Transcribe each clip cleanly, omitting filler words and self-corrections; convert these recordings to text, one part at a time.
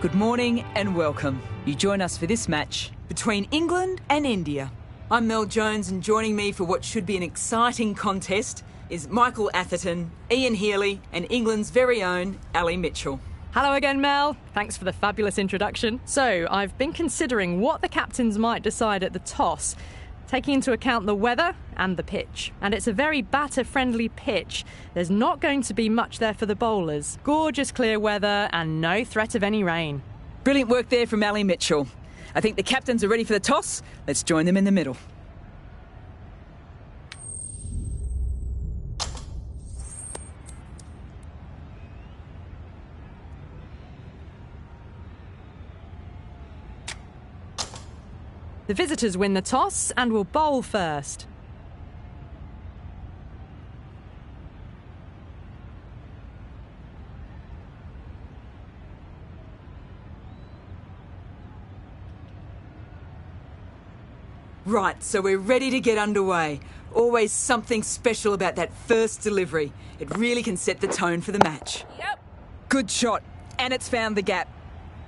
Good morning and welcome. You join us for this match between England and India. I'm Mel Jones, and joining me for what should be an exciting contest is Michael Atherton, Ian Healy and England's very own Ali Mitchell. Hello again, Mel. Thanks for the fabulous introduction. So, I've been considering what the captains might decide at the toss, taking into account the weather and the pitch. And it's a very batter-friendly pitch. There's not going to be much there for the bowlers. Gorgeous clear weather and no threat of any rain. Brilliant work there from Ali Mitchell. I think the captains are ready for the toss. Let's join them in the middle. The visitors win the toss and will bowl first. Right, so we're ready to get underway. Always something special about that first delivery. It really can set the tone for the match. Yep. Good shot, and it's found the gap.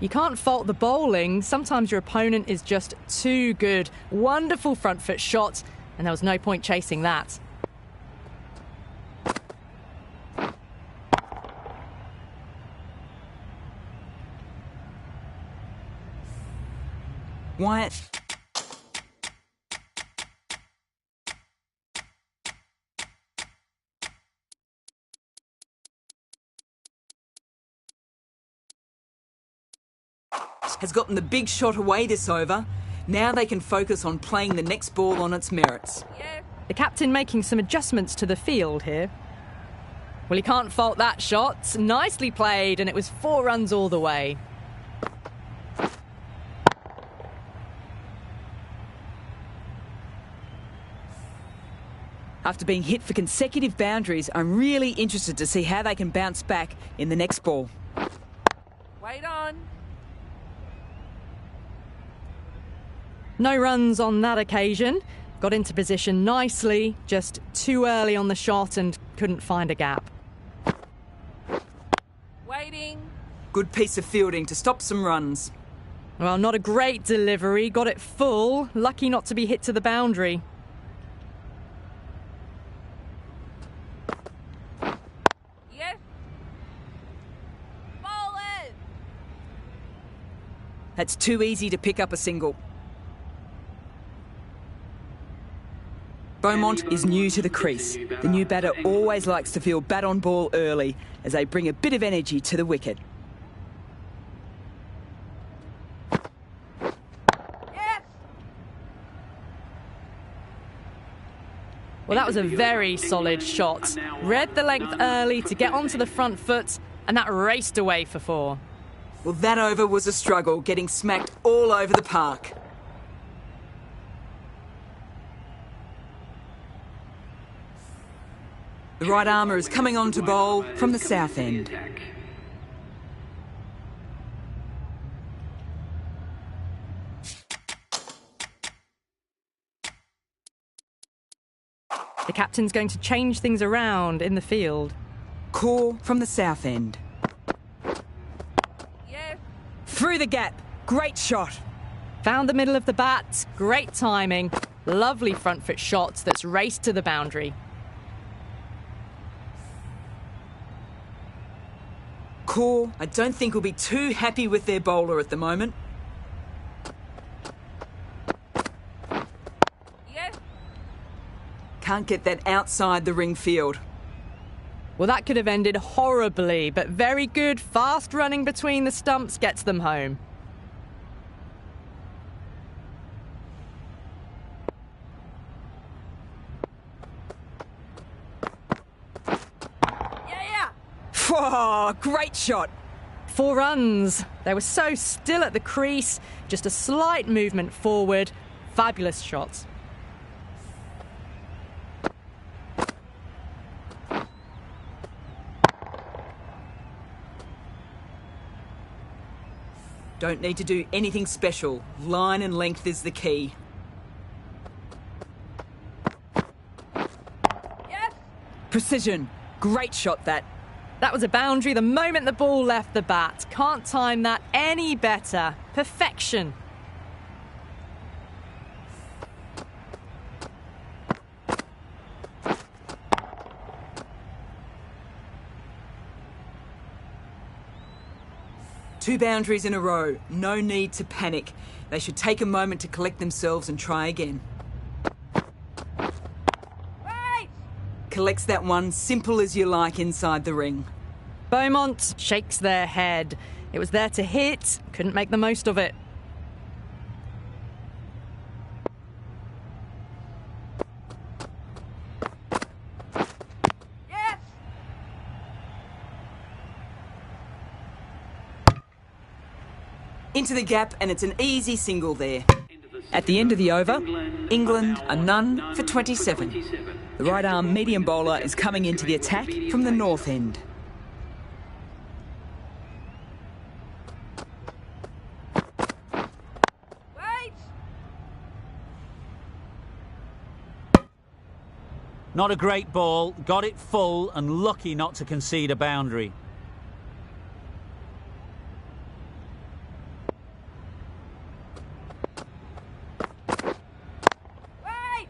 You can't fault the bowling. Sometimes your opponent is just too good. Wonderful front foot shot, and there was no point chasing that. Wyatt. Has gotten the big shot away this over. Now they can focus on playing the next ball on its merits. Yeah. The captain making some adjustments to the field here. Well, you can't fault that shot. Nicely played, and it was 4 runs all the way. After being hit for consecutive boundaries, I'm really interested to see how they can bounce back in the next ball. Wait on. No runs on that occasion. Got into position nicely, just too early on the shot and couldn't find a gap. Waiting. Good piece of fielding to stop some runs. Well, not a great delivery. Got it full. Lucky not to be hit to the boundary. Yeah. Bowl it. That's too easy to pick up a single. Beaumont is new to the crease. The new batter always likes to feel bat on ball early as they bring a bit of energy to the wicket. Yes. Well, that was a very solid shot. Read the length early to get onto the front foot, and that raced away for 4. Well, that over was a struggle, getting smacked all over the park. The right armour is coming on to bowl from the south end. The captain's going to change things around in the field. Core from the south end. Yeah. Through the gap. Great shot. Found the middle of the bat. Great timing. Lovely front foot shot that's raced to the boundary. Core, I don't think will be too happy with their bowler at the moment. Yeah. Can't get that outside the ring field. Well, that could have ended horribly, but very good, fast running between the stumps gets them home. Whoa, great shot. 4 runs. They were so still at the crease, just a slight movement forward. Fabulous shots. Don't need to do anything special. Line and length is the key. Yes. Precision. Great shot, that. That was a boundary the moment the ball left the bat. Can't time that any better. Perfection. Two boundaries in a row. No need to panic. They should take a moment to collect themselves and try again. Right! Collects that one, simple as you like, inside the ring. Beaumont shakes their head. It was there to hit, couldn't make the most of it. Yes! Into the gap, and it's an easy single there. At the end of the over, England are none for 27. The right-arm medium bowler is coming into the attack from the north end. Right! Not a great ball, got it full and lucky not to concede a boundary. Right!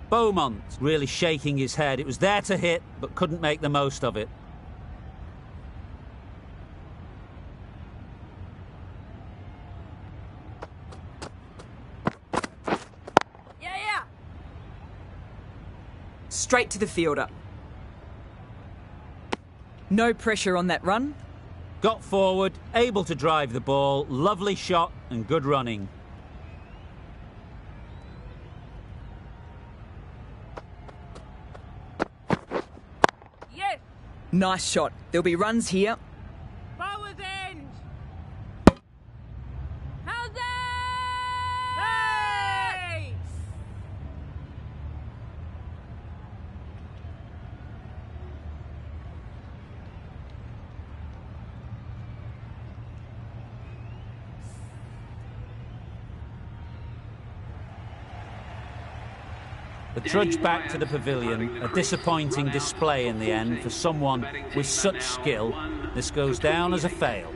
Beaumont really shaking his head. It was there to hit, but couldn't make the most of it. Yeah! Straight to the fielder. No pressure on that run. Got forward, able to drive the ball, lovely shot and good running. Yes! Nice shot. There'll be runs here. Forward end! How's that? Hey! The trudge back to the pavilion, a disappointing display in the end for someone with such skill. This goes down as a fail.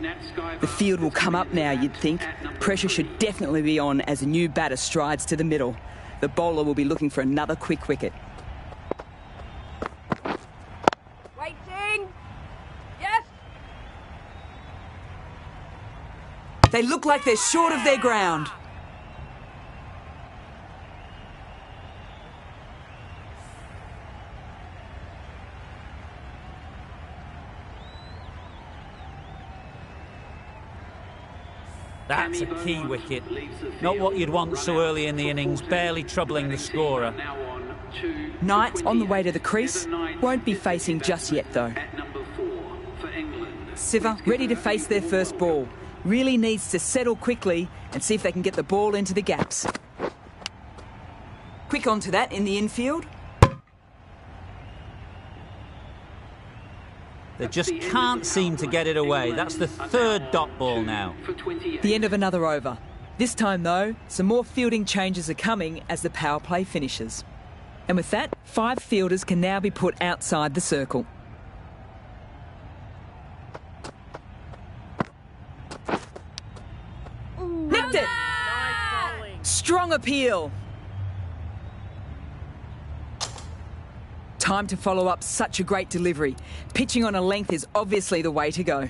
The field will come up now, you'd think. Pressure should definitely be on as a new batter strides to the middle. The bowler will be looking for another quick wicket. Waiting! Yes! They look like they're short of their ground. That's a key wicket. Not what you'd want so early in the innings, barely troubling the scorer. Knight on the way to the crease. Won't be facing just yet, though. Siver ready to face their first ball. Really needs to settle quickly and see if they can get the ball into the gaps. Quick onto that in the infield. They just can't seem to get it away. That's the third dot ball now. The end of another over. This time, though, some more fielding changes are coming as the power play finishes. And with that, 5 fielders can now be put outside the circle. Nicked it! Strong appeal. Time to follow up such a great delivery. Pitching on a length is obviously the way to go.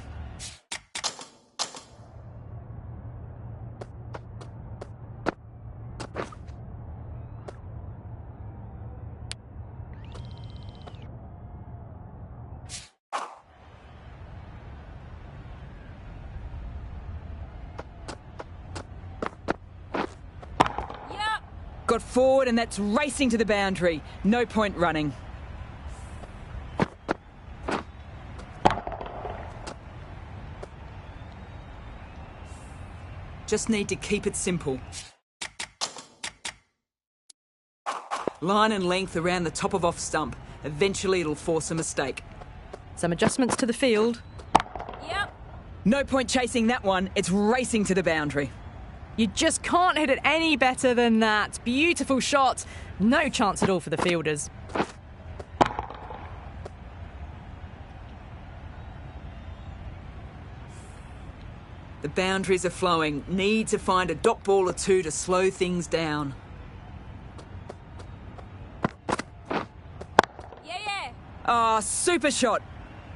Yep! Got forward and that's racing to the boundary. No point running. Just need to keep it simple. Line and length around the top of off stump. Eventually it'll force a mistake. Some adjustments to the field. Yep! No point chasing that one. It's racing to the boundary. You just can't hit it any better than that. Beautiful shot. No chance at all for the fielders. The boundaries are flowing. Need to find a dot ball or two to slow things down. Yeah. Ah, super shot.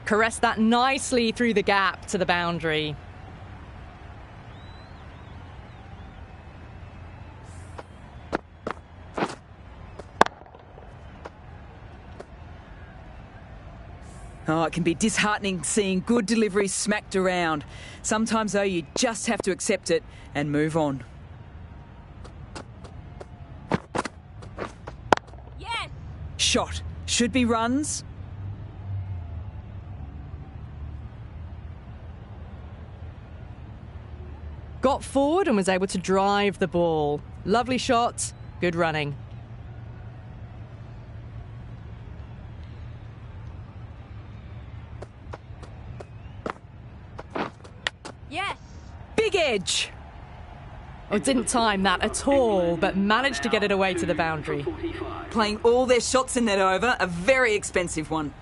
Caress that nicely through the gap to the boundary. Oh, it can be disheartening seeing good deliveries smacked around. Sometimes, though, you just have to accept it and move on. Yes. Shot. Should be runs. Got forward and was able to drive the ball. Lovely shot, good running. Yes. Big edge. Oh, didn't time that at all, but managed to get it away to the boundary. Playing all their shots in that over, a very expensive one.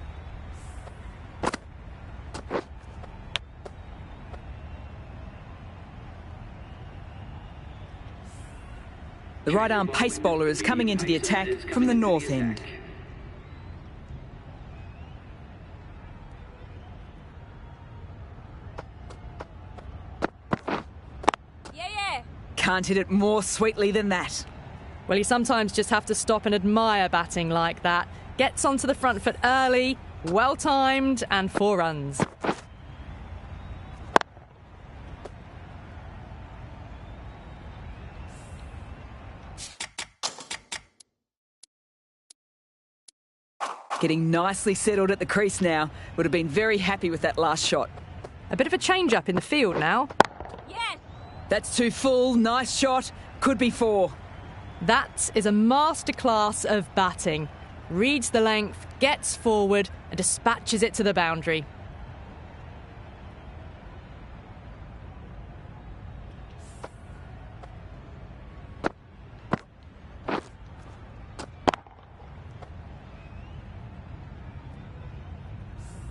The right-arm pace bowler is coming into the attack from the north end. Yeah. Can't hit it more sweetly than that. Well, you sometimes just have to stop and admire batting like that. Gets onto the front foot early, well timed, and 4 runs. Getting nicely settled at the crease now. Would have been very happy with that last shot. A bit of a change-up in the field now. Yes. That's too full. Nice shot. Could be 4. That is a masterclass of batting. Reads the length, gets forward, and dispatches it to the boundary.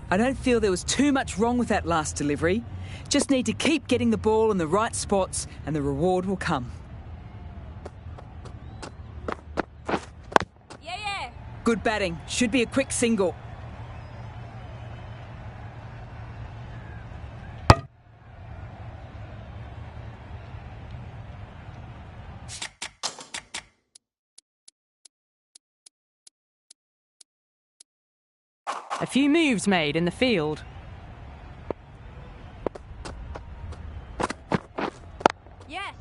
I don't feel there was too much wrong with that last delivery. Just need to keep getting the ball in the right spots and the reward will come. Yeah. Good batting. Should be a quick single. A few moves made in the field. Yes.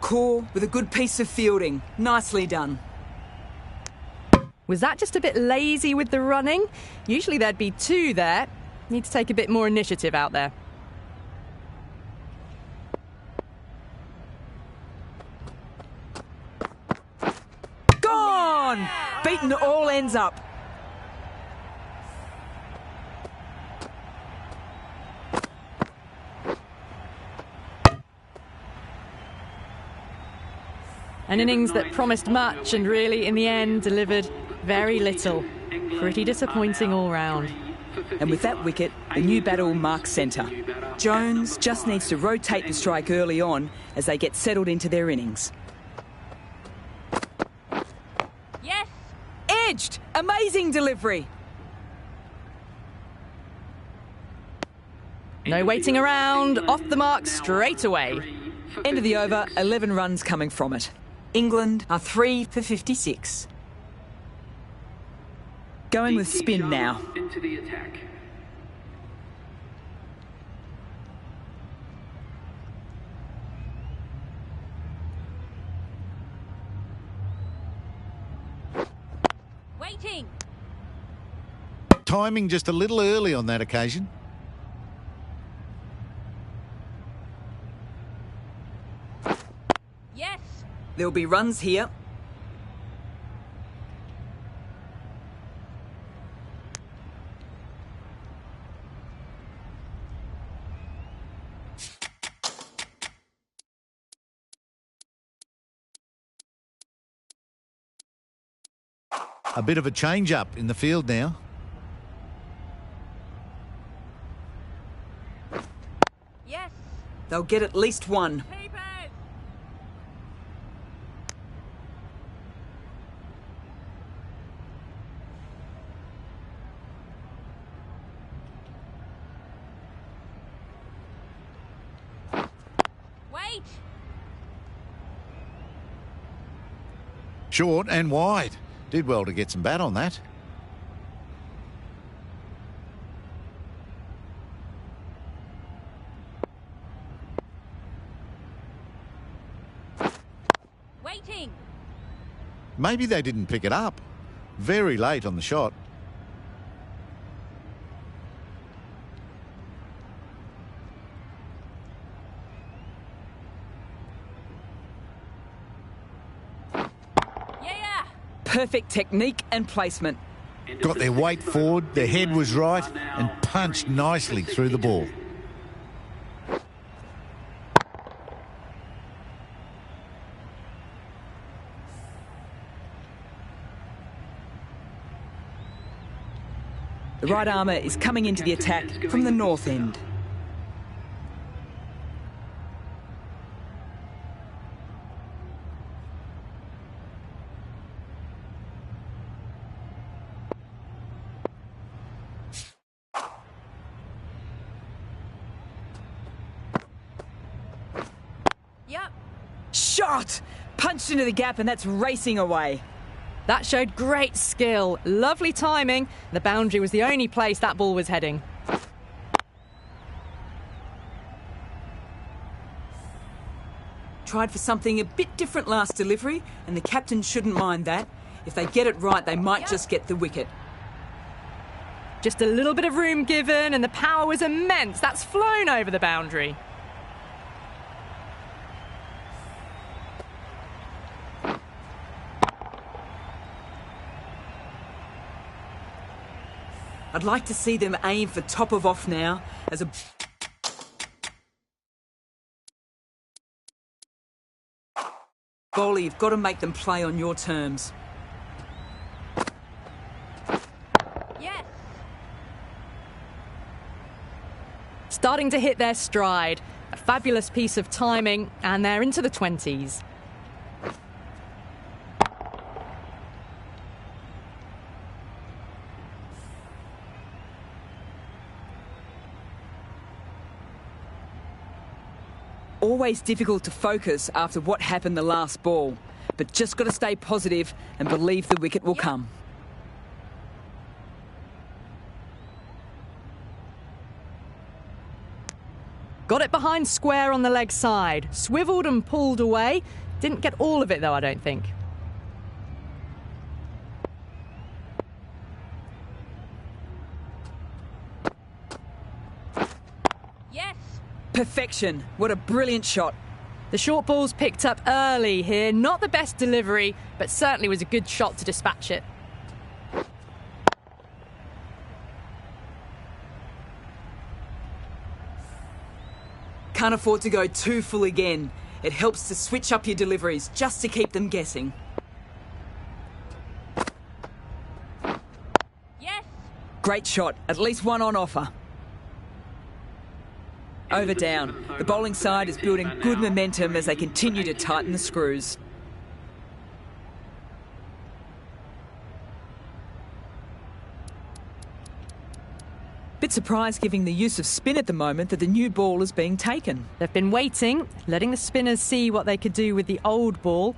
Core with a good piece of fielding. Nicely done. Was that just a bit lazy with the running? Usually there'd be 2 there. Need to take a bit more initiative out there. Gone! Beaten all ends up. An innings that promised much and really, in the end, delivered very little. Pretty disappointing all round. And with that wicket, the new battle marks centre. Jones just needs to rotate the strike early on as they get settled into their innings. Yes. Edged! Amazing delivery! No waiting around, off the mark straight away. End of the over, 11 runs coming from it. England are 3 for 56. Going with spin now. Into the attack. Waiting. Timing just a little early on that occasion. Yes. There'll be runs here. A bit of a change-up in the field now. Yes. They'll get at least one. Keepers. Wait. Short and wide. Did well to get some bat on that. Waiting. Maybe they didn't pick it up. Very late on the shot. Yeah. Perfect technique and placement. Got their weight forward, their head was right, and punched nicely through the ball. The right armour is coming into the attack from the north end. Yep. Shot! Punched into the gap and that's racing away. That showed great skill, lovely timing. The boundary was the only place that ball was heading. Tried for something a bit different last delivery, and the captain shouldn't mind that. If they get it right, they might just get the wicket. Just a little bit of room given, and the power was immense. That's flown over the boundary. I'd like to see them aim for top of off now as a... Bowler, you've got to make them play on your terms. Yes. Starting to hit their stride. A fabulous piece of timing, and they're into the 20s. Always difficult to focus after what happened the last ball, but just got to stay positive and believe the wicket will come. Got it behind square on the leg side. Swiveled and pulled away. Didn't get all of it though, I don't think. Yes. Perfection. What a brilliant shot. The short ball's picked up early here. Not the best delivery, but certainly was a good shot to dispatch it. Can't afford to go too full again. It helps to switch up your deliveries just to keep them guessing. Yes. Great shot. At least one on offer. Over down. The bowling side is building good momentum as they continue to tighten the screws. Bit surprised, given the use of spin at the moment, that the new ball is being taken. They've been waiting, letting the spinners see what they could do with the old ball.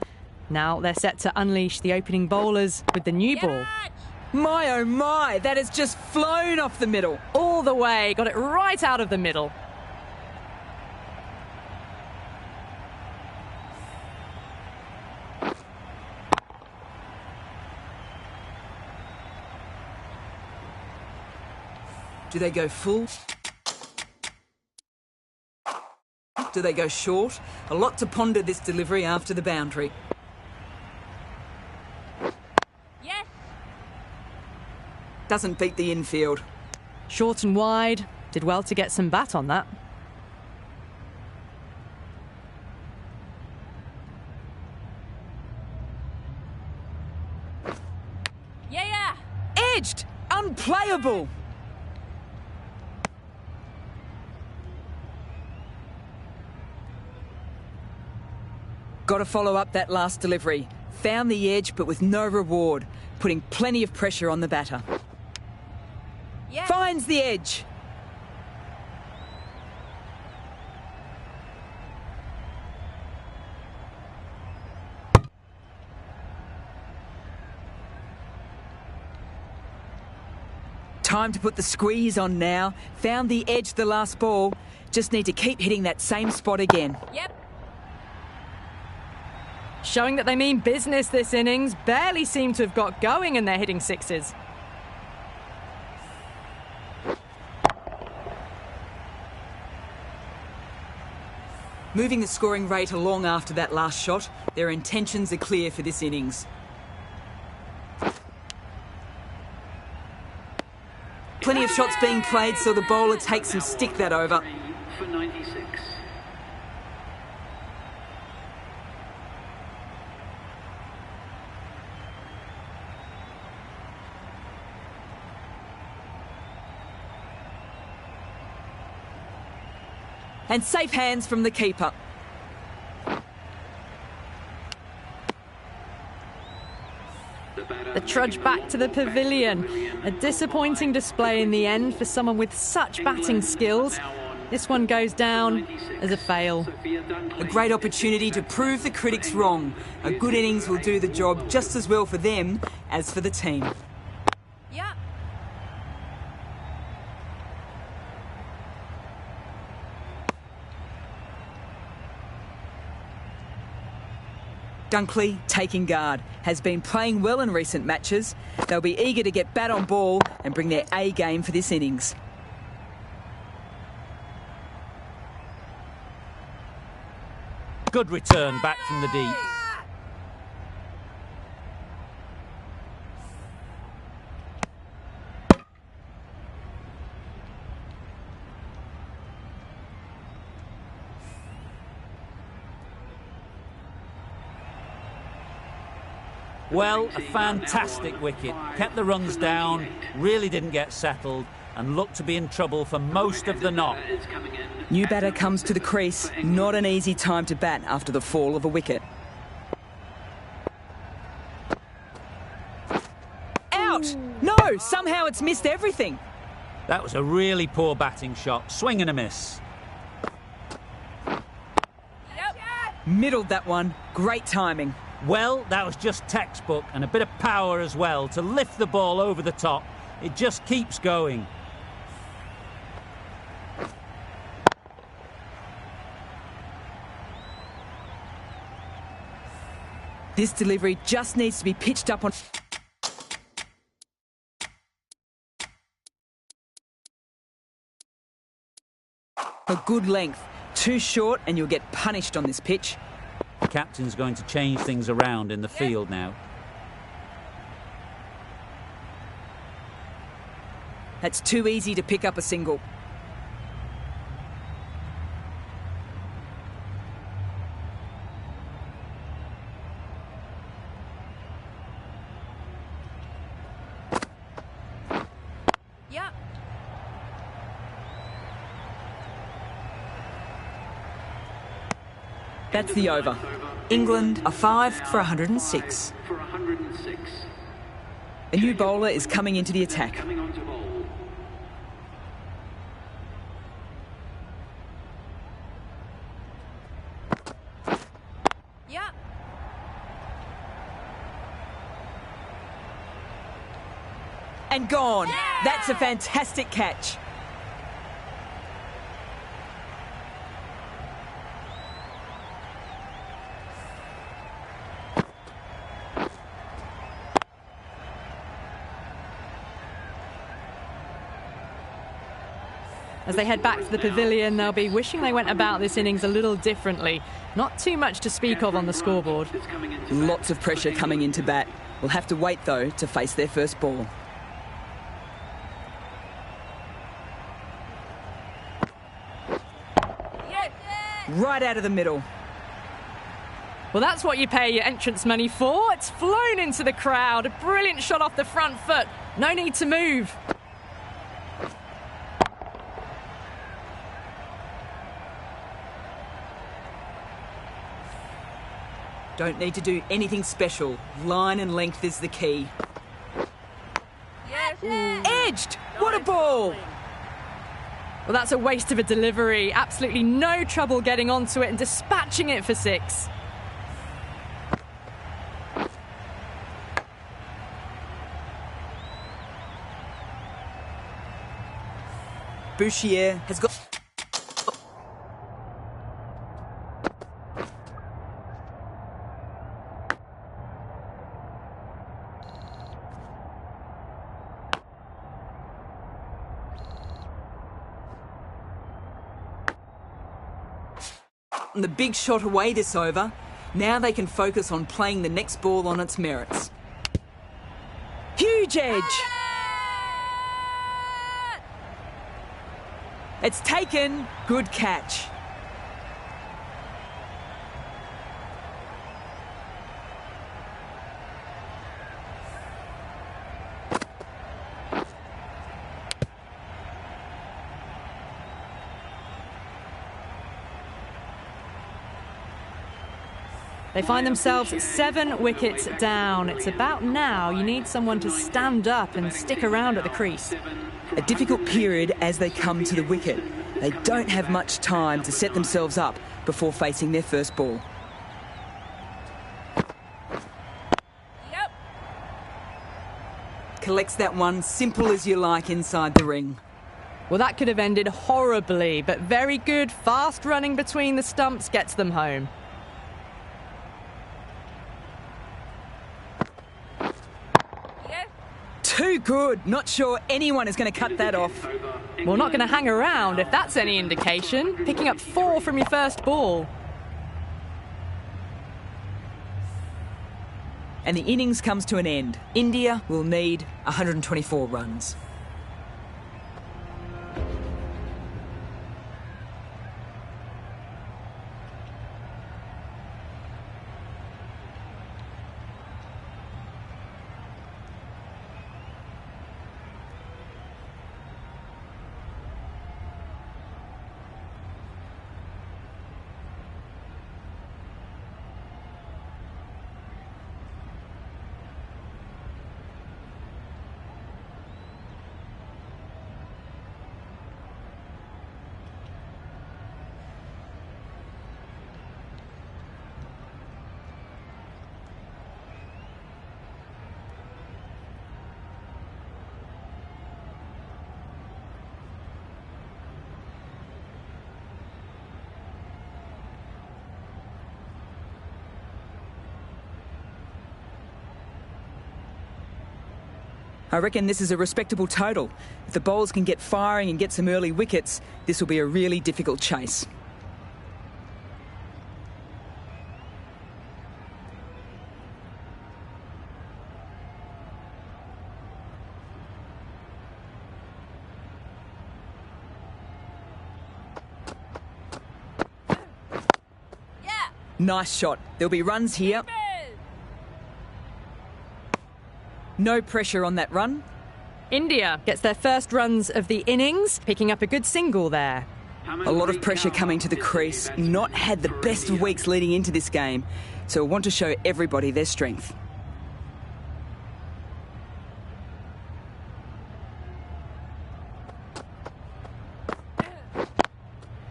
Now they're set to unleash the opening bowlers with the new ball. Catch. My oh my, that has just flown off the middle. All the way, got it right out of the middle. Do they go full? Do they go short? A lot to ponder this delivery after the boundary. Yes. Doesn't beat the infield. Short and wide. Did well to get some bat on that. Edged! Unplayable! Got to follow up that last delivery. Found the edge, but with no reward, putting plenty of pressure on the batter. Yes. Finds the edge. Time to put the squeeze on now. Found the edge the last ball. Just need to keep hitting that same spot again. Yep. Showing that they mean business this innings. Barely seem to have got going and they're hitting sixes. Moving the scoring rate along after that last shot. Their intentions are clear for this innings. Plenty of shots being played, so the bowler takes some stick that over. For 96. And safe hands from the keeper. The trudge back to the pavilion. A disappointing display in the end for someone with such batting skills. This one goes down as a fail. A great opportunity to prove the critics wrong. A good innings will do the job just as well for them as for the team. Yep. Dunkley, taking guard, has been playing well in recent matches. They'll be eager to get bat on ball and bring their A game for this innings. Good return back from the deep. Well, a fantastic wicket. Kept the runs down, really didn't get settled, and looked to be in trouble for most of the knock. New batter comes to the crease. Not an easy time to bat after the fall of a wicket. Out! No! Somehow it's missed everything. That was a really poor batting shot. Swing and a miss. Middled that one. Great timing. Well, that was just textbook, and a bit of power as well to lift the ball over the top. It just keeps going. This delivery just needs to be pitched up on... a good length. Too short and you'll get punished on this pitch. The captain's going to change things around in the field now. That's too easy to pick up a single. Yep. That's the over. England are 5 for 106. For 106. A new bowler is coming into the attack. Coming on to bowl. Yep. And gone. That's a fantastic catch. As they head back to the pavilion, they'll be wishing they went about this innings a little differently. Not too much to speak of on the scoreboard. Lots of pressure coming into bat. We'll have to wait, though, to face their first ball. Yes. Right out of the middle. Well, that's what you pay your entrance money for. It's flown into the crowd. A brilliant shot off the front foot. No need to move. Don't need to do anything special. Line and length is the key. Edged! What a ball! Well, that's a waste of a delivery. Absolutely no trouble getting onto it and dispatching it for 6. Bouchier has got... the big shot away this over. Now they can focus on playing the next ball on its merits. Huge edge! It's taken. Good catch. They find themselves 7 wickets down. It's about now you need someone to stand up and stick around at the crease. A difficult period as they come to the wicket. They don't have much time to set themselves up before facing their first ball. Yep. Collects that one, simple as you like, inside the ring. Well, that could have ended horribly, but very good, fast running between the stumps gets them home. Too good. Not sure anyone is going to cut that off. Well, not going to hang around if that's any indication. Picking up 4 from your first ball. And the innings comes to an end. India will need 124 runs. I reckon this is a respectable total. If the bowlers can get firing and get some early wickets, this will be a really difficult chase. Yeah. Nice shot. There'll be runs here. No pressure on that run. India gets their first runs of the innings, picking up a good single there. A lot of pressure coming to the crease. Not had the best of weeks leading into this game, so I want to show everybody their strength.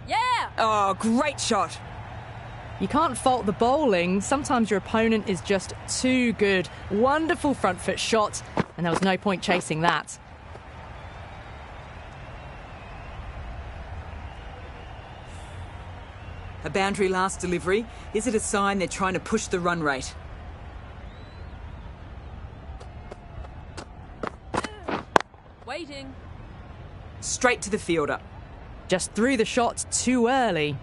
Yeah. Oh, great shot. You can't fault the bowling. Sometimes your opponent is just too good. Wonderful front foot shot, and there was no point chasing that. A boundary last delivery. Is it a sign they're trying to push the run rate? Waiting. Straight to the fielder. Just threw the shot too early.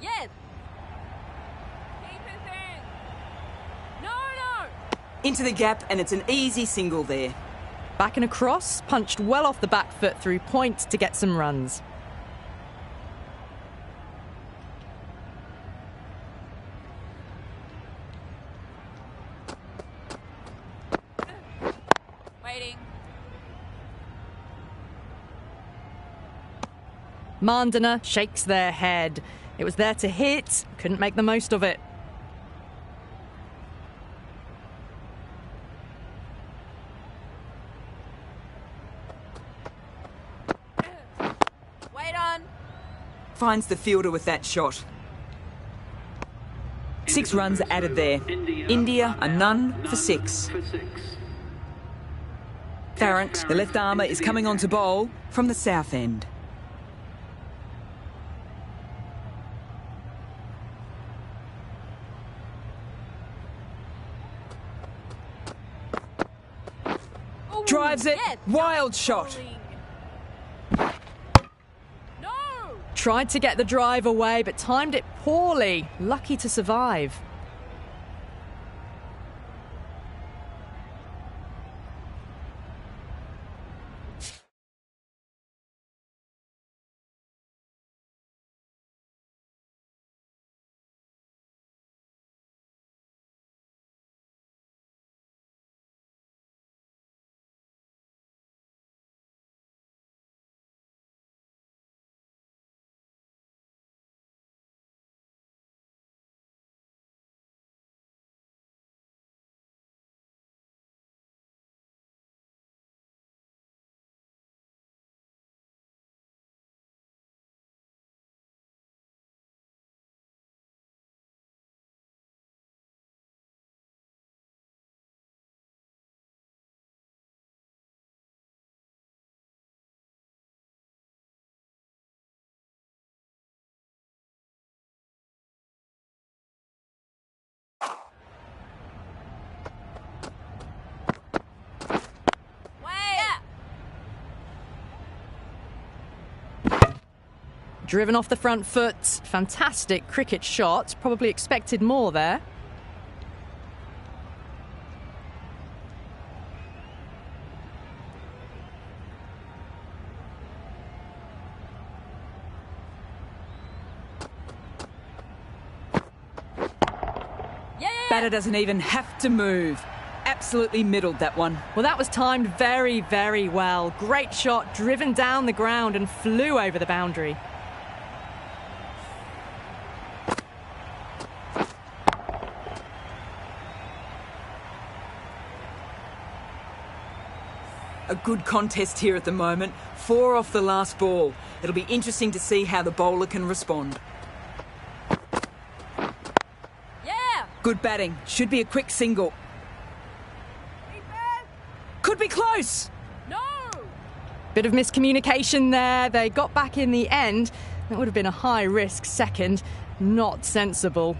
Yes. Keep it in. No. Into the gap, and it's an easy single there. Back and across, punched well off the back foot through point to get some runs. Waiting. Mandana shakes their head. It was there to hit, couldn't make the most of it. Wait on. Finds the fielder with that shot. 6 runs added there. India are none for 6. Farrant, the left armour, is coming on to bowl from the south end. Ooh, Drives it. yes, Wild nice shot. bowling. No. Tried to get the drive away, but timed it poorly. Lucky to survive. Driven off the front foot. Fantastic cricket shot. Probably expected more there. Batter doesn't even have to move. Absolutely middled that one. Well, that was timed very, very well. Great shot, driven down the ground and flew over the boundary. A good contest here at the moment. 4 off the last ball. It'll be interesting to see how the bowler can respond. Yeah. Good batting. Should be a quick single. Could be close. No. Bit of miscommunication there. They got back in the end. That would have been a high-risk second. Not sensible.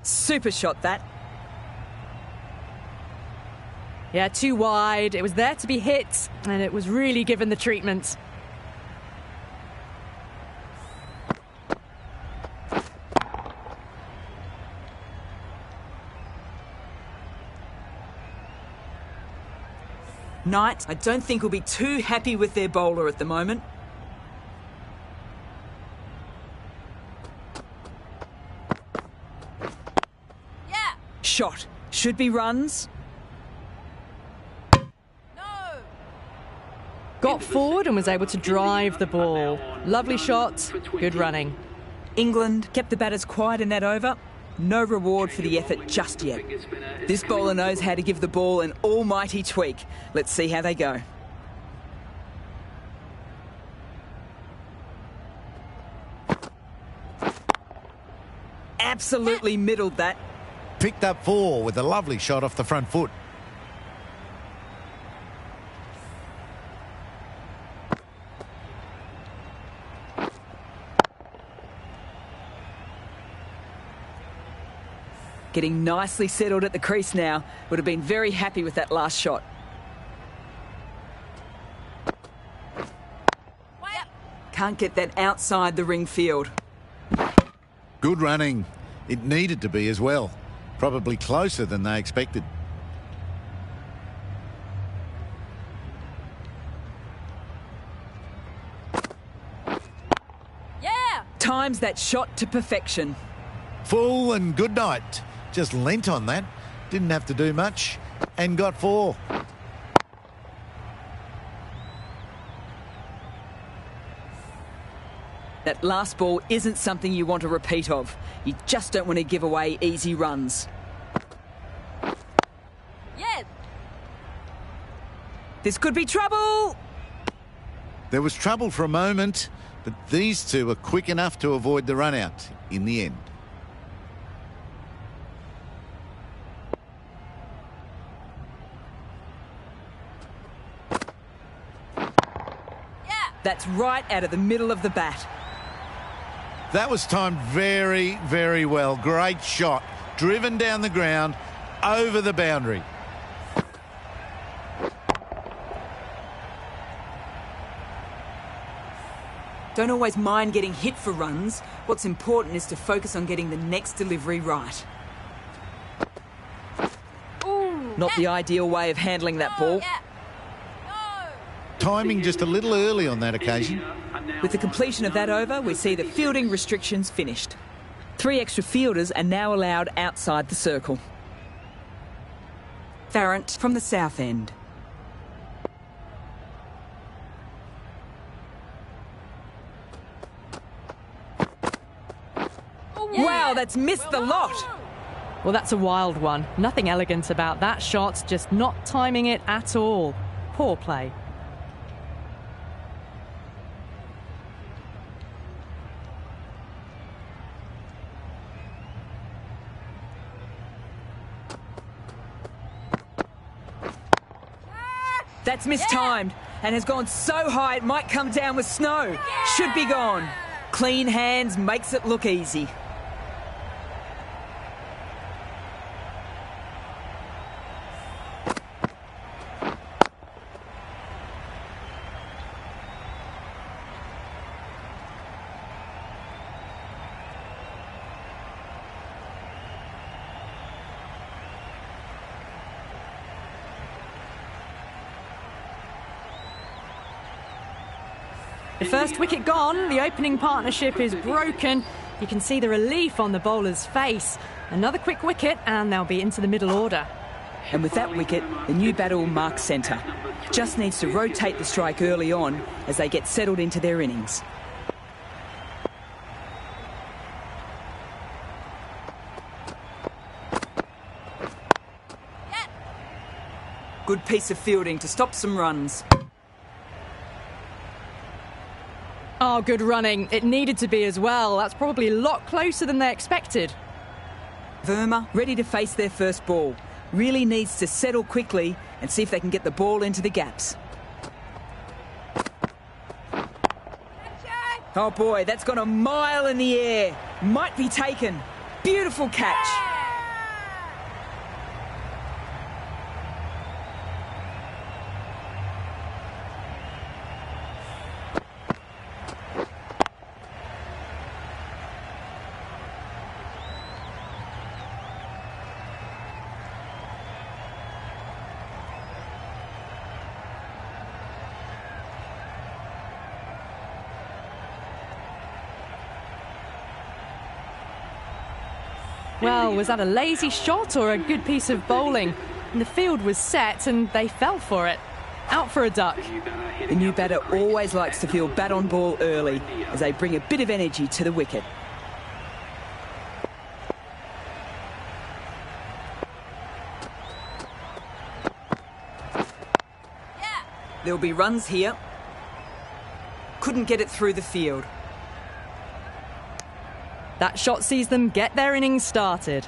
Super shot that. Yeah, too wide. It was there to be hit, and it was really given the treatment. Knight, I don't think will be too happy with their bowler at the moment. Yeah. Shot. Should be runs. No. Got forward and was able to drive the ball. Lovely shot, good running. England kept the batters quiet in that over. No reward for the effort just yet. This bowler knows how to give the ball an almighty tweak. Let's see how they go. Absolutely middled that. Picked up 4 with a lovely shot off the front foot. Getting nicely settled at the crease now. Would have been very happy with that last shot. Wait. Can't get that outside the ring field. Good running. It needed to be as well. Probably closer than they expected. Yeah! Times that shot to perfection. Full and good night. Just leant on that. Didn't have to do much. And got 4. That last ball isn't something you want a repeat of. You just don't want to give away easy runs. Yeah! This could be trouble! There was trouble for a moment, but these two are quick enough to avoid the run-out in the end. Yeah! That's right out of the middle of the bat. That was timed very, very well. Great shot. Driven down the ground, over the boundary. Don't always mind getting hit for runs. What's important is to focus on getting the next delivery right. Ooh! Not the ideal way of handling that ball. Yeah! No! Timing just a little early on that occasion. With the completion of that over, we see the fielding restrictions finished. 3 extra fielders are now allowed outside the circle. Farrant from the south end. Wow, that's missed the lot. Well, that's a wild one. Nothing elegant about that shot, just not timing it at all. Poor play. That's mistimed and has gone so high it might come down with snow. Should be gone. Clean hands makes it look easy. The first wicket gone, the opening partnership is broken. You can see the relief on the bowler's face. Another quick wicket and they'll be into the middle order. And with that wicket, the new batter will mark centre. Just needs to rotate the strike early on as they get settled into their innings. Good piece of fielding to stop some runs. Oh, good running. It needed to be as well. That's probably a lot closer than they expected. Verma ready to face their first ball. Really needs to settle quickly and see if they can get the ball into the gaps. Oh boy, that's gone a mile in the air. Might be taken. Beautiful catch. Well, was that a lazy shot or a good piece of bowling? And the field was set and they fell for it. Out for a duck. The new batter always likes to feel bat on ball early as they bring a bit of energy to the wicket. There'll be runs here. Couldn't get it through the field. That shot sees them get their innings started.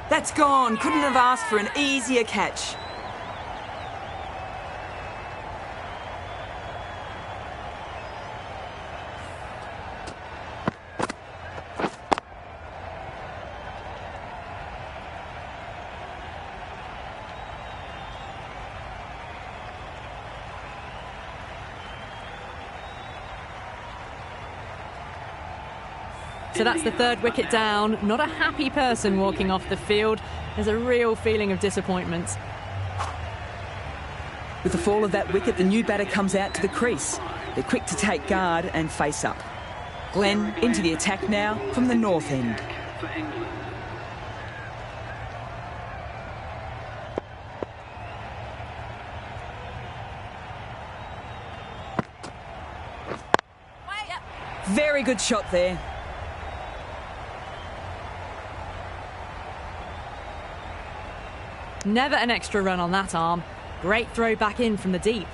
That's gone. Couldn't have asked for an easier catch. So that's the third wicket down. Not a happy person walking off the field. There's a real feeling of disappointment. With the fall of that wicket, the new batter comes out to the crease. They're quick to take guard and face up. Glenn into the attack now from the north end. For England. Very good shot there. Never an extra run on that arm. Great throw back in from the deep.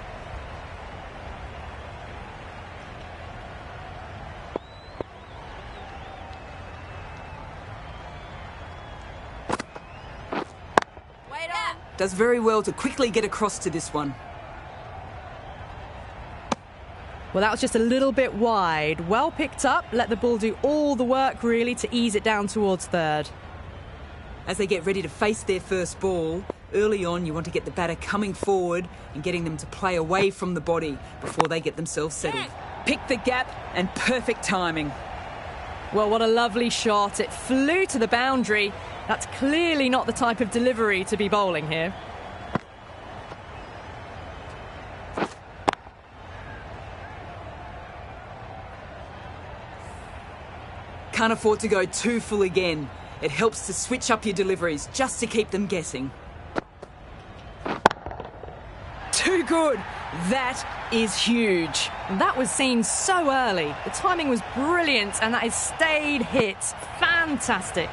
Wait on. Does very well to quickly get across to this one. Well, that was just a little bit wide. Well picked up. Let the ball do all the work, really, to ease it down towards third. As they get ready to face their first ball, early on you want to get the batter coming forward and getting them to play away from the body before they get themselves settled. Pick the gap and perfect timing. Well, what a lovely shot. It flew to the boundary. That's clearly not the type of delivery to be bowling here. Can't afford to go too full again. It helps to switch up your deliveries just to keep them guessing. Too good. That is huge. That was seen so early. The timing was brilliant and that is stayed hit. Fantastic.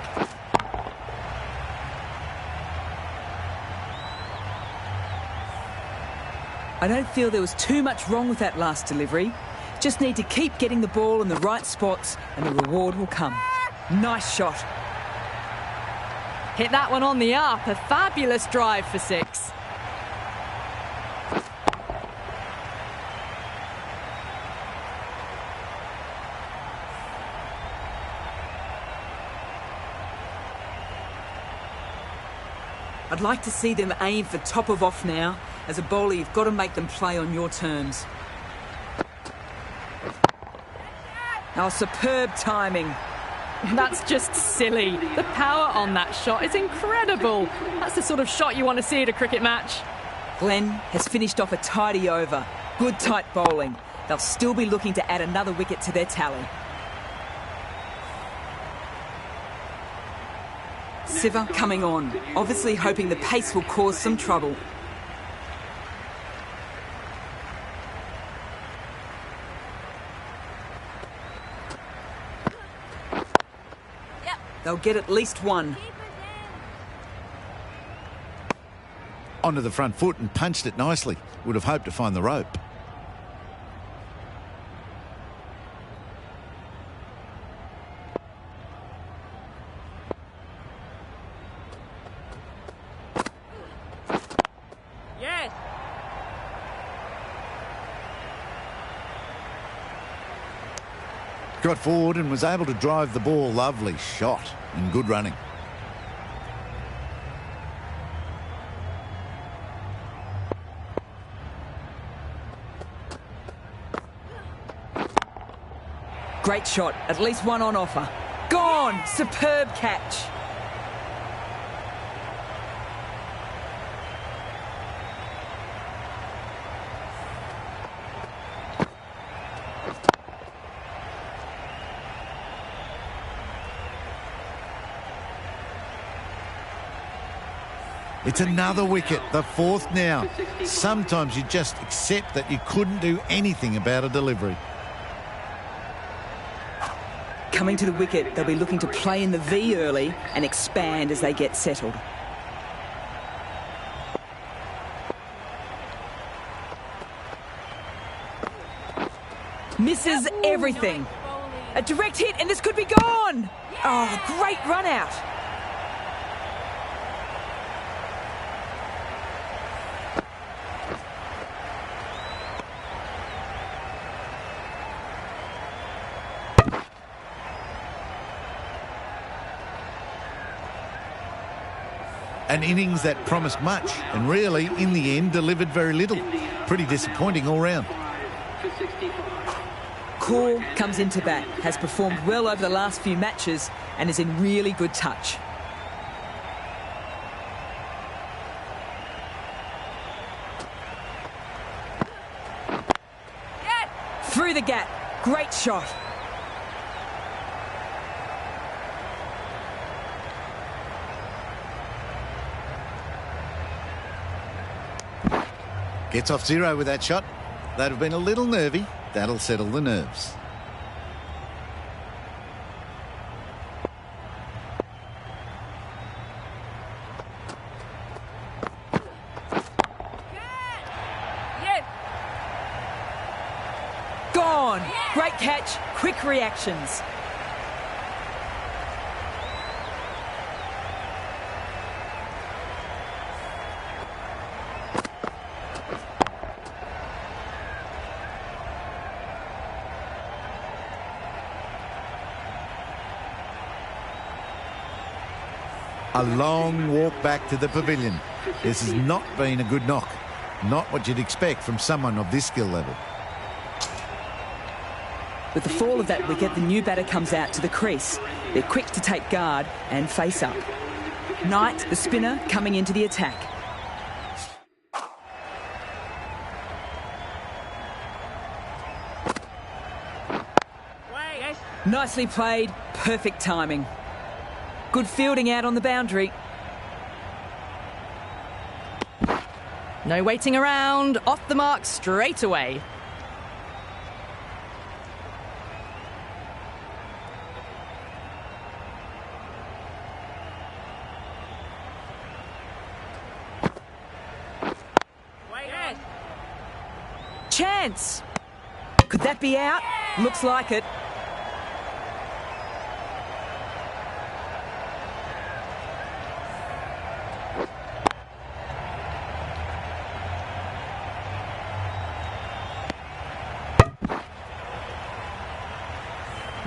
I don't feel there was too much wrong with that last delivery. Just need to keep getting the ball in the right spots and the reward will come. Nice shot. Hit that one on the up. A fabulous drive for 6. I'd like to see them aim for top of off now. As a bowler, you've got to make them play on your terms. Oh, superb timing. That's just silly. The power on that shot is incredible. That's the sort of shot you want to see at a cricket match. Glenn has finished off a tidy over. Good tight bowling. They'll still be looking to add another wicket to their tally. Siva coming on, obviously hoping the pace will cause some trouble. They'll get at least one. Onto the front foot and punched it nicely. Would have hoped to find the rope. Yes. Got forward and was able to drive the ball. Lovely shot and good running. Great shot, at least one on offer. Gone! Superb catch. It's another wicket, the 4th now. Sometimes you just accept that you couldn't do anything about a delivery. Coming to the wicket, they'll be looking to play in the V early and expand as they get settled. Misses everything. A direct hit and this could be gone. Oh, great run out. An innings that promised much and really, in the end, delivered very little. Pretty disappointing all round. For 65. core comes into bat, has performed well over the last few matches and is in really good touch. Through the gap. Great shot. Gets off zero with that shot. That'd have been a little nervy. That'll settle the nerves. Gone. Great catch. Quick reactions. A long walk back to the pavilion. This has not been a good knock. Not what you'd expect from someone of this skill level. With the fall of that wicket, the new batter comes out to the crease. They're quick to take guard and face up. Knight, the spinner, coming into the attack. Nicely played, perfect timing. Good fielding out on the boundary. No waiting around, off the mark straight away. Chance! Could that be out? Looks like it.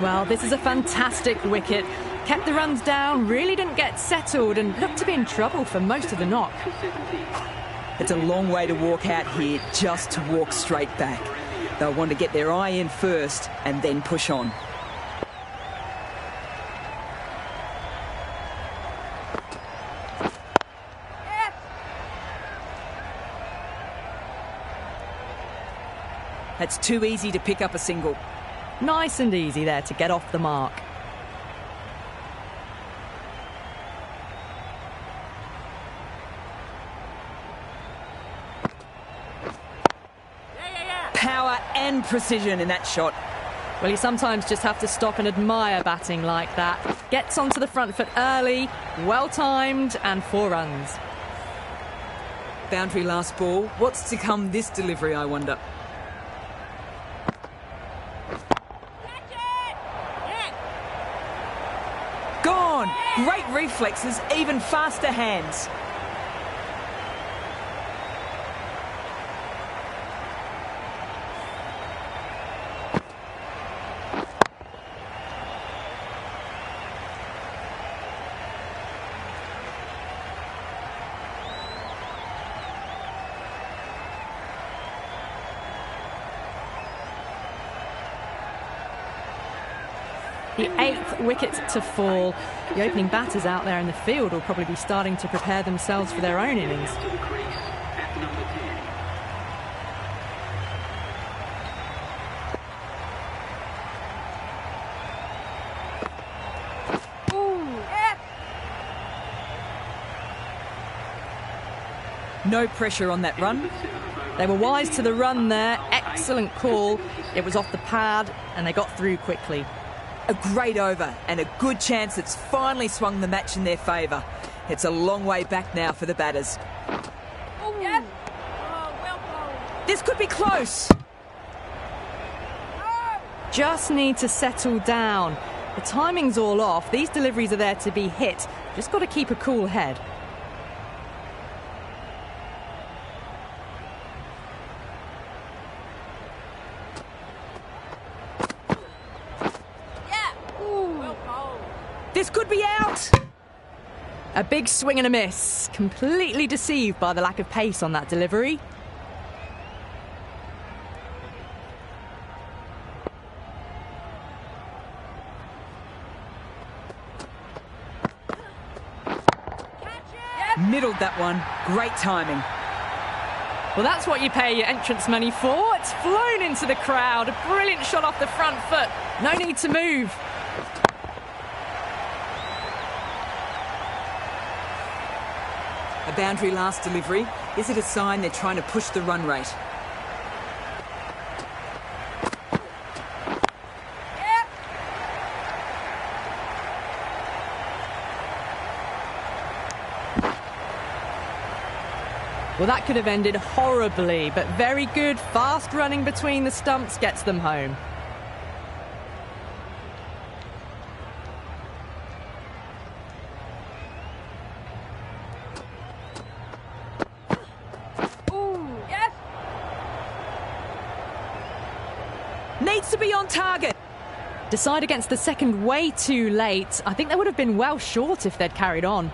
Well, this is a fantastic wicket. Kept the runs down, really didn't get settled and looked to be in trouble for most of the knock. It's a long way to walk out here just to walk straight back. They'll want to get their eye in first and then push on. That's too easy to pick up a single. Nice and easy there to get off the mark. Power and precision in that shot. Well, you sometimes just have to stop and admire batting like that. Gets onto the front foot early, well timed, and 4 runs. Boundary last ball. What's to come this delivery, I wonder? Gone! Great reflexes, even faster hands. The 8th wicket to fall. The opening batters out there in the field will probably be starting to prepare themselves for their own innings. To the crease at number 10. No pressure on that run. They were wise to the run there. Excellent call. It was off the pad and they got through quickly. A great over and a good chance it's finally swung the match in their favour. It's a long way back now for the batters. This could be close. Just need to settle down. The timing's all off. These deliveries are there to be hit. Just got to keep a cool head. This could be out. A big swing and a miss. Completely deceived by the lack of pace on that delivery. Middled that one. Great timing. Well, that's what you pay your entrance money for. It's flown into the crowd. A brilliant shot off the front foot. No need to move. A boundary last delivery. Is it a sign they're trying to push the run rate? Well, that could have ended horribly, but very good, fast running between the stumps gets them home. Yes. Needs to be on target. Decide against the second way too late. I think they would have been well short if they'd carried on.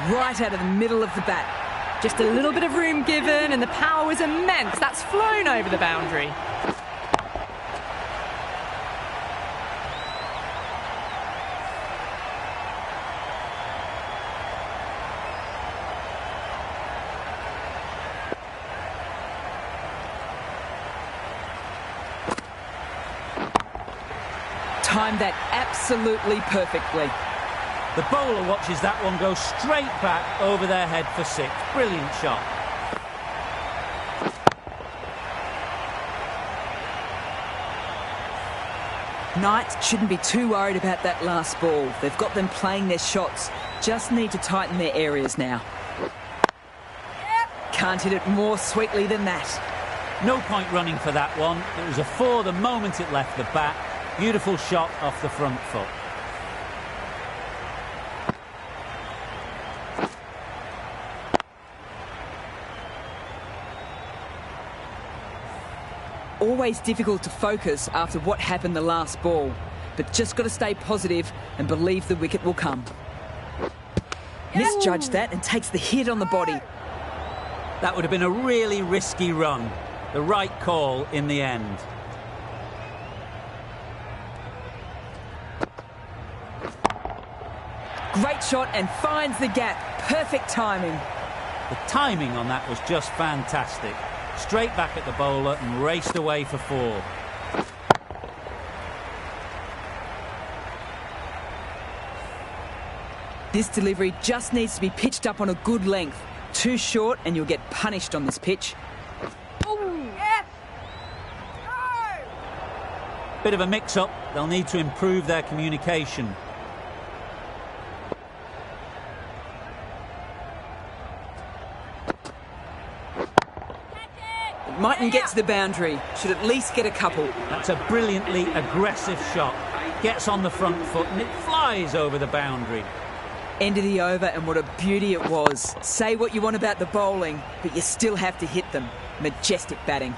Right out of the middle of the bat. Just a little bit of room given and the power was immense. That's flown over the boundary. Timed that absolutely perfectly. The bowler watches that one go straight back over their head for 6. Brilliant shot. Knights shouldn't be too worried about that last ball. They've got them playing their shots. Just need to tighten their areas now. Can't hit it more sweetly than that. No point running for that one. It was a 4 the moment it left the bat. Beautiful shot off the front foot. Always difficult to focus after what happened the last ball, but just got to stay positive and believe the wicket will come. Misjudged that and takes the hit on the body. That would have been a really risky run. The right call in the end. Great shot and finds the gap. Perfect timing. The timing on that was just fantastic. Straight back at the bowler and raced away for 4. This delivery just needs to be pitched up on a good length. Too short and you'll get punished on this pitch. Yes. Bit of a mix-up. They'll need to improve their communication. Mightn't get to the boundary. Should at least get a couple. That's a brilliantly aggressive shot. Gets on the front foot and it flies over the boundary. End of the over, and what a beauty it was. Say what you want about the bowling, but you still have to hit them. Majestic batting.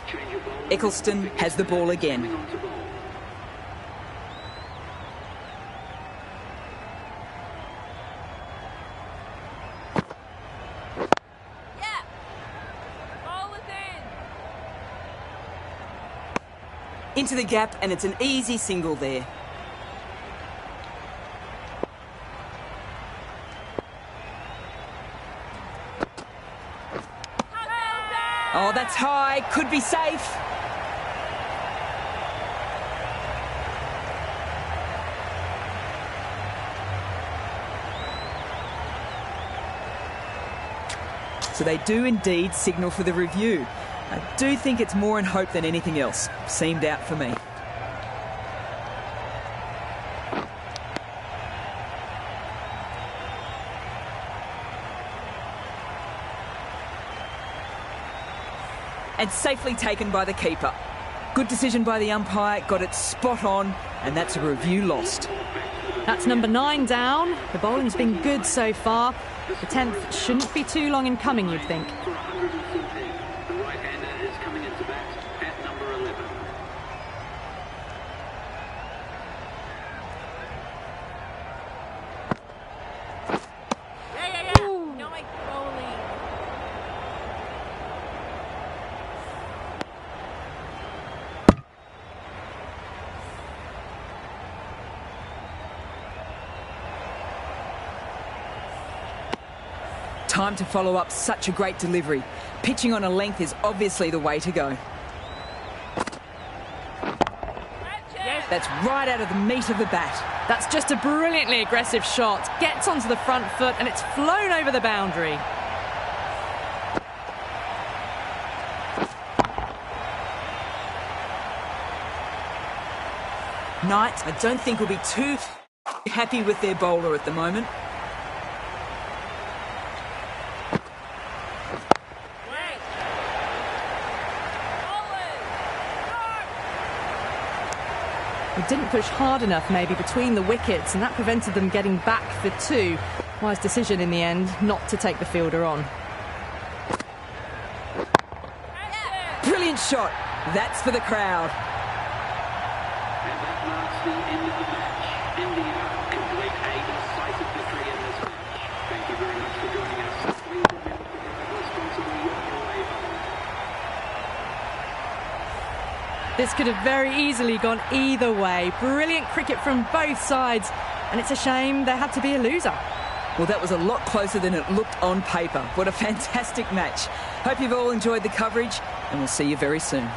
Eccleston has the ball again. Yeah. Ball is in. Into the gap, and it's an easy single there. Oh, that's high. Could be safe. So they do indeed signal for the review. I do think it's more in hope than anything else. Seemed out for me. And safely taken by the keeper. Good decision by the umpire, got it spot on, and that's a review lost. That's number 9 down. The bowling's been good so far. The 10th shouldn't be too long in coming, you'd think. For 114, the right-hander is coming into bat at number 11. Yeah. No, my bowling. time to follow up such a great delivery. Pitching on a length is obviously the way to go. That's right out of the meat of the bat. That's just a brilliantly aggressive shot. Gets onto the front foot and it's flown over the boundary. Knight, I don't think will be too happy with their bowler at the moment. It didn't push hard enough maybe between the wickets, and that prevented them getting back for two. Wise decision in the end not to take the fielder on. Brilliant shot. That's for the crowd. And that marks the end of the match. India complete a decisive victory in this match. Thank you very much for joining us. Please remember to get responsibly your away home. This could have very easily gone either way. Brilliant cricket from both sides, and it's a shame there had to be a loser. Well, that was a lot closer than it looked on paper. What a fantastic match. Hope you've all enjoyed the coverage, and we'll see you very soon.